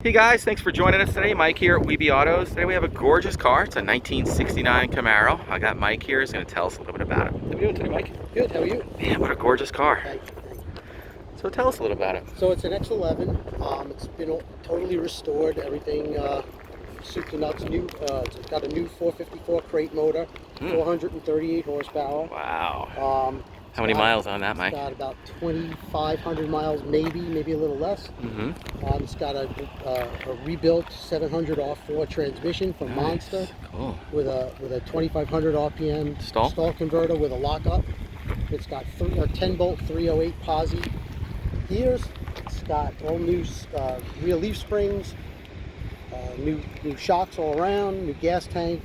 Hey guys, thanks for joining us today. Mike here at Weeby Autos. Today we have a gorgeous car. It's a 1969 Camaro. I got Mike here. He's going to tell us a little bit about it. How are you doing today, Mike? Good, how are you? Man, what a gorgeous car. Thank you, thank you. So tell us a little about it. So it's an X11. It's been totally restored. Everything soup to nuts. New. It's got a new 454 crate motor, 438 horsepower. Wow. How many miles on that, Mike? It's got about 2,500 miles, maybe a little less. It's got a rebuilt 700 R4 transmission from Monster. Cool. With a 2,500 RPM stall converter with a lockup. It's got 10-bolt 308 Posi gears. It's got all new rear leaf springs, new shocks all around, new gas tank.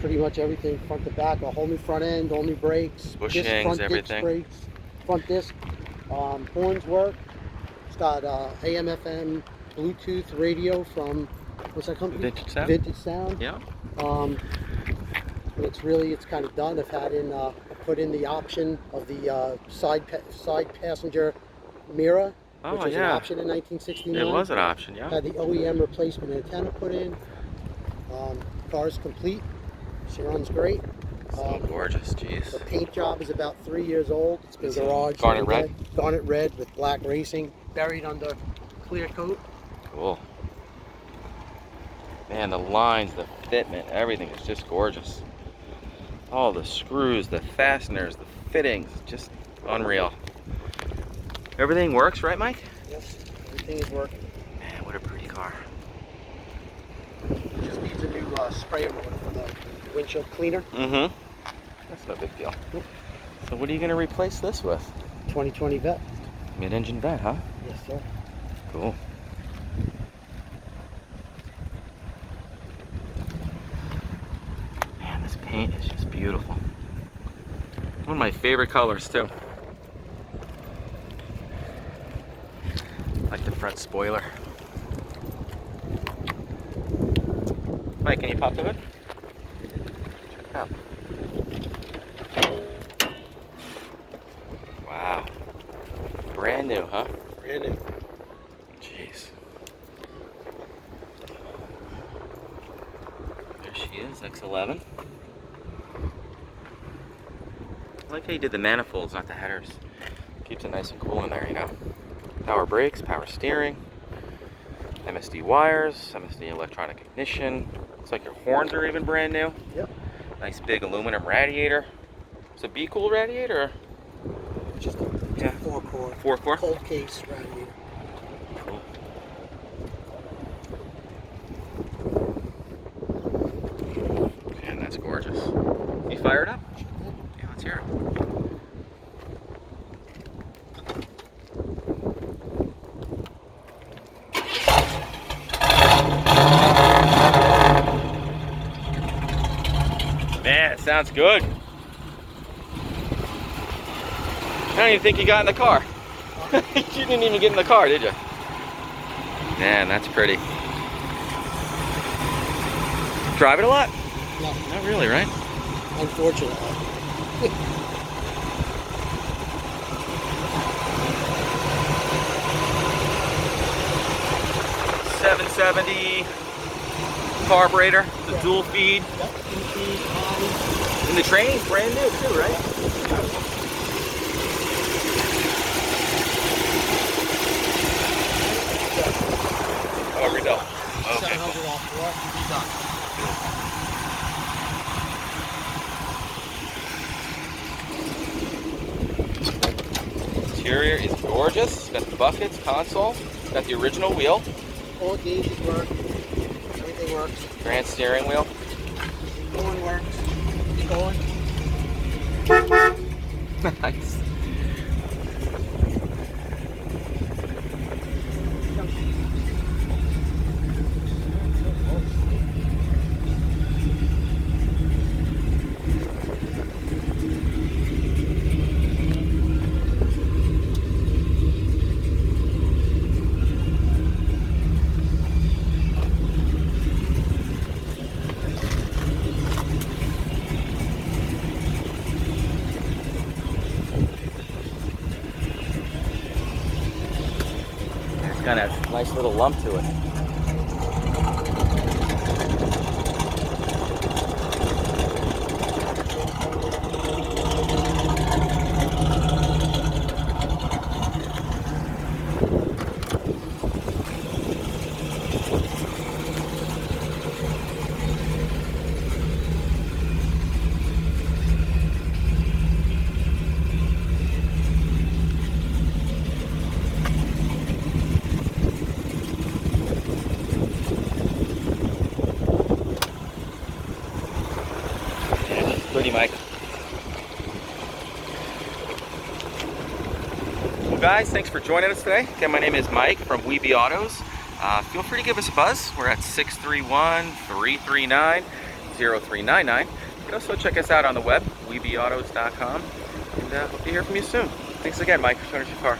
Pretty much everything front to back, a whole new front end, all new brakes, bushings, front everything. Disc brakes, front disc, horns work. It's got AM, FM, Bluetooth radio from what's that company? Vintage Sound. Vintage Sound. Yeah. It's kind of done. I put in the option of the side passenger mirror, which was an option in 1969. It was an option, yeah. Had the OEM replacement antenna put in. Car is complete. She runs great. So gorgeous, jeez. The paint job is about 3 years old. It's been garage. Garnet red? Garnet red with black racing, buried under clear coat. Cool. Man, the lines, the fitment, everything is just gorgeous. All the screws, the fasteners, the fittings, just unreal. Everything works, right, Mike? Yes, everything is working. Man, what a pretty car. It just needs a new sprayer motor for the windshield cleaner. That's no big deal. So what are you going to replace this with? 2020 Vet. Mid-engine Vet, huh? Yes, sir. Cool. Man, this paint is just beautiful. One of my favorite colors, too. I like the front spoiler. Mike, can you pop the hood? Check it out. Wow. Brand new, huh? Brand new. Jeez. There she is, X11. I like how you did the manifolds, not the headers. Keeps it nice and cool in there, you know. Power brakes, power steering, MSD wires, MSD electronic ignition. Looks like your horns are even brand new. Yep. Nice big aluminum radiator. It's a B-cool radiator? Just a 4-core. 4-core? Cold case radiator. Cool. Man, that's gorgeous. You fired up? Yeah, let's hear it. Man, it sounds good. I don't even think you got in the car. You didn't even get in the car, did you? Man, that's pretty. Drive it a lot? No. Not really, right? Unfortunately. 770 carburetor, the dual feed. Yep. And the train's brand new too, right? Oh, we're done. Okay. 700 off Interior is gorgeous. It's got the buckets, console. It's got the original wheel. all gauges work. Everything works. Grand steering wheel. Going works. Going. Nice. kind of nice little lump to it. Pretty, Mike. Well, guys, thanks for joining us today. Again, my name is Mike from Weeby Autos. Feel free to give us a buzz. We're at 631-339-0399. You can also check us out on the web, weebyautos.com. And hope to hear from you soon. Thanks again, Mike, for showing us your car.